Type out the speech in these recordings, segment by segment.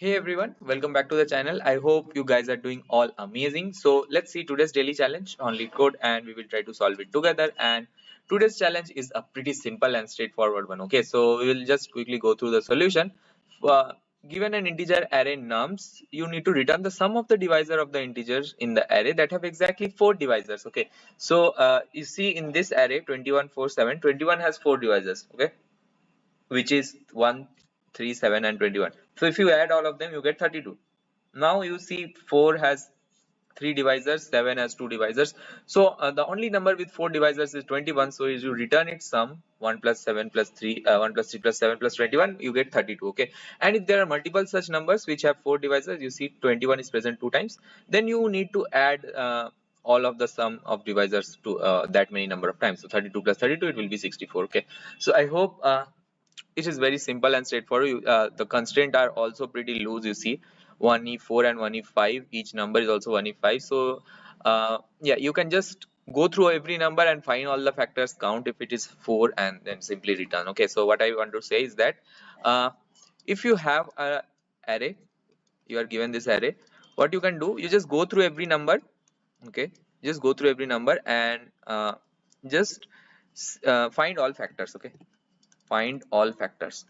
Hey everyone, welcome back to the channel. I hope you guys are doing all amazing. So let's see today's daily challenge on Leetcode and we will try to solve it together. And today's challenge is a pretty simple and straightforward one. Okay, so we will just quickly go through the solution. Uh, Given an integer array nums, you need to return the sum of the divisor of the integers in the array that have exactly 4 divisors. Okay, so you see in this array 21, 4, 7, 21 has 4 divisors. Okay, which is 1, 3, 7 and 21. So if you add all of them, you get 32. Now you see 4 has 3 divisors, 7 has 2 divisors. So the only number with 4 divisors is 21. So as you return its sum, 1 plus 7 plus 3, 1 plus 3 plus 7 plus 21, you get 32. Okay. And if there are multiple such numbers which have 4 divisors, you see 21 is present 2 times, then you need to add all of the sum of divisors to that many number of times. So 32 plus 32, it will be 64. Okay. So I hope it is very simple and straightforward. The constraints are also pretty loose. You see 1e4 and 1e5, each number is also 1e5. So yeah, you can just go through every number and find all the factors, count if it is 4 and then simply return. Okay, so what I want to say is that if you have a array, you are given this array, what you can do, you just go through every number. Okay, just go through every number and just find all factors. Okay, find all factors.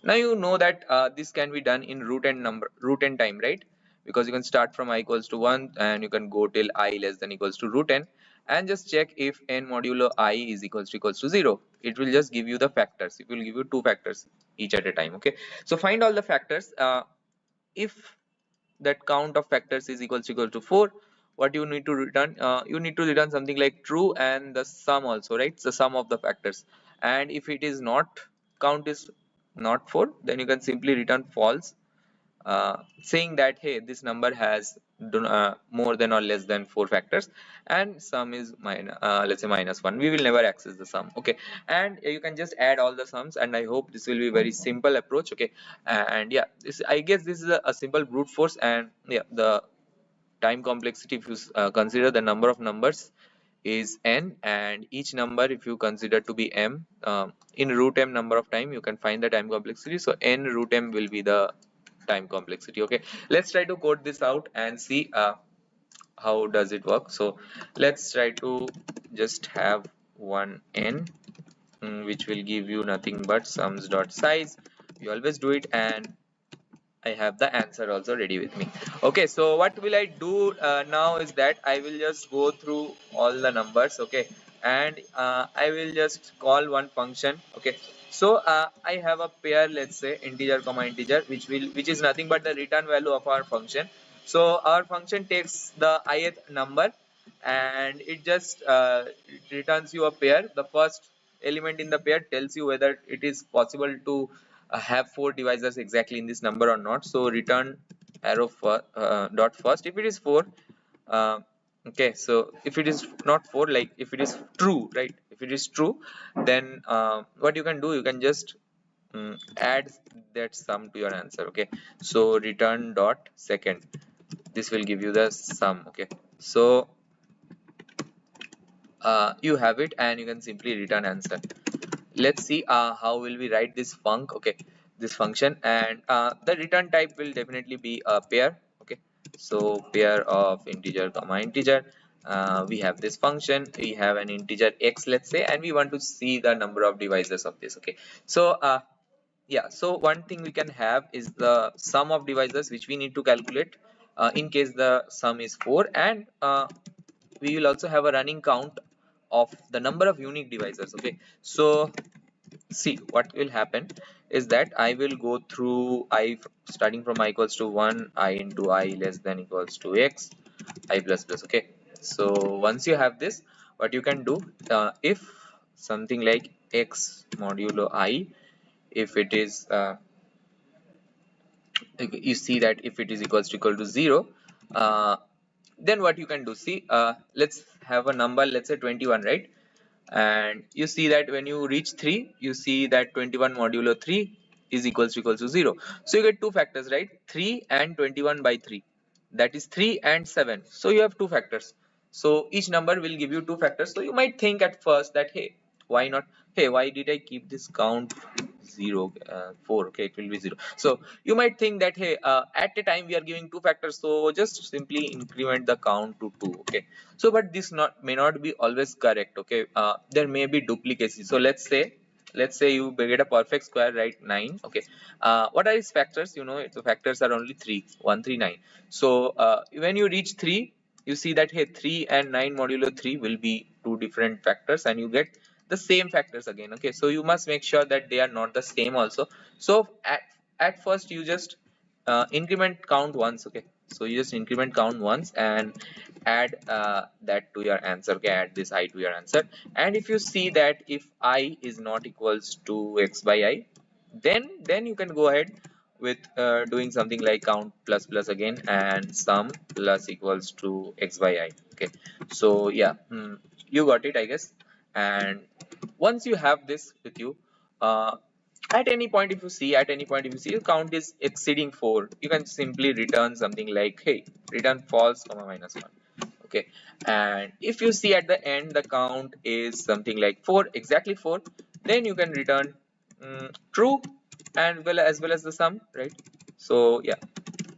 Now you know that this can be done in root n time, right? Because you can start from I equals to 1 and you can go till I less than equals to root n and just check if n modulo I is equals to 0. It will just give you the factors. It will give you 2 factors each at a time. Okay, so find all the factors. If that count of factors is equal to 4, what you need to return, you need to return something like true and the sum also, right? The sum of the factors. And if it is not, count is not 4, then you can simply return false, saying that hey, this number has more than or less than 4 factors and sum is let's say -1. We will never access the sum. Okay, and you can just add all the sums, and I hope this will be a very simple approach. Okay, and yeah, I guess this is a simple brute force. And yeah, the time complexity, if you consider the number of numbers is n, and each number if you consider to be m, in root m number of time you can find the time complexity. So n root m will be the time complexity. Okay, let's try to code this out and see how does it work. So let's try to just have one n, which will give you nothing but sums dot size. We always do it, and I have the answer also ready with me. Okay, so what will I do now is that I will just go through all the numbers. Okay, and I will just call one function. Okay, so I have a pair, let's say integer comma integer, which is nothing but the return value of our function. So our function takes the ith number and it just it returns you a pair. The first element in the pair tells you whether it is possible to have 4 divisors exactly in this number or not. So return arrow dot first if it is 4. Okay, so if it is not 4, like if it is true, right? If it is true, then what you can do, you can just add that sum to your answer. Okay, so return dot second, this will give you the sum. Okay, so you have it and you can simply return answer. Let's see how will we write this func. Okay, this function, and the return type will definitely be a pair. Okay, so pair of integer comma integer. We have this function, we have an integer x, let's say, and we want to see the number of divisors of this. Okay, so yeah, so one thing we can have is the sum of divisors, which we need to calculate in case the sum is 4, and we will also have a running count of the number of unique divisors. Okay, so see what will happen is that I will go through I starting from I equals to 1, I into I less than equals to x, I plus plus. Okay, so once you have this, what you can do, if something like x modulo I, if it is you see that if it is equal to 0, then what you can do, see, let's have a number, let's say 21, right? And you see that when you reach 3, you see that 21 modulo 3 is equals to 0. So you get 2 factors, right? 3 and 21 by 3, that is 3 and 7. So you have 2 factors. So each number will give you 2 factors. So you might think at first that hey, why not, hey, why did I keep this count 0, 4. Okay, it will be 0. So you might think that, hey, at a time we are giving two factors, so just simply increment the count to 2. Okay, so but this may not be always correct. Okay, there may be duplicacy. So let's say you get a perfect square, right? 9. Okay, what are its factors? You know, its factors are only 3, 1, 3, 9. So when you reach 3, you see that, hey, 3 and 9 modulo 3 will be two different factors, and you get the same factors again. Okay, so you must make sure that they are not the same also. So at first you just increment count once. Okay, so you just increment count once and add that to your answer. Okay, add this I to your answer, and if you see that if I is not equals to x by I, then you can go ahead with doing something like count plus plus again and sum plus equals to x by I. Okay, so yeah, you got it, I guess. And once you have this with you, at any point if you see your count is exceeding 4, you can simply return something like, hey, return false comma minus 1. Okay, and if you see at the end the count is something like 4, exactly 4, then you can return true and as well as the sum, right? So yeah,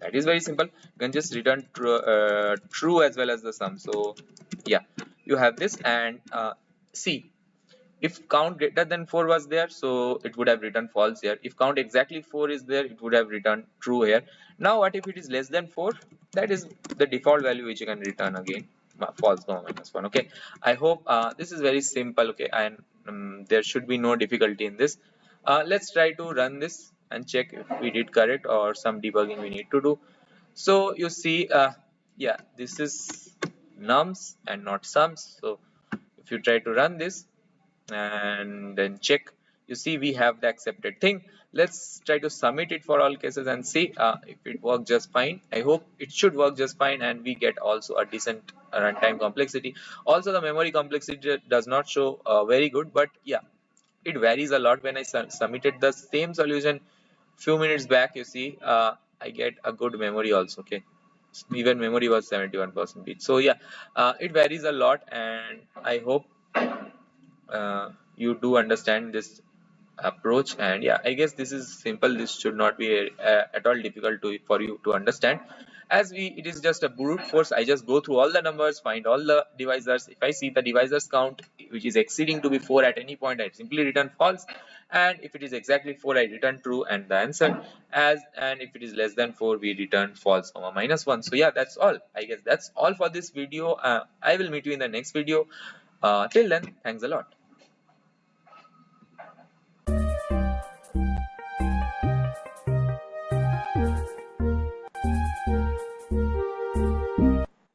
that is very simple. You can just return true as well as the sum. So yeah, you have this. And see, if count greater than 4 was there, so it would have written false here. If count exactly 4 is there, it would have written true here. Now what if it is less than 4? That is the default value which you can return again, false comma minus 1. Okay, I hope this is very simple. Okay, and there should be no difficulty in this. Let's try to run this and check if we did correct or some debugging we need to do. So you see, yeah, this is nums and not sums. So if you try to run this and then check, you see we have the accepted thing. Let's try to submit it for all cases and see if it works just fine. I hope it should work just fine, and we get also a decent runtime complexity. Also the memory complexity does not show very good, but yeah, it varies a lot. When I submitted the same solution few minutes back, you see I get a good memory also. Okay, even memory was 71%. So yeah, it varies a lot, and I hope you do understand this approach. And yeah, I guess this is simple. This should not be at all difficult for you to understand, as it is just a brute force. I just go through all the numbers, find all the divisors. If I see the divisors count which is exceeding to be 4 at any point, I simply return false, and if it is exactly 4, I return true and the answer. And if it is less than 4, we return false comma minus 1. So yeah, that's all. I guess that's all for this video. I will meet you in the next video. Till then, thanks a lot.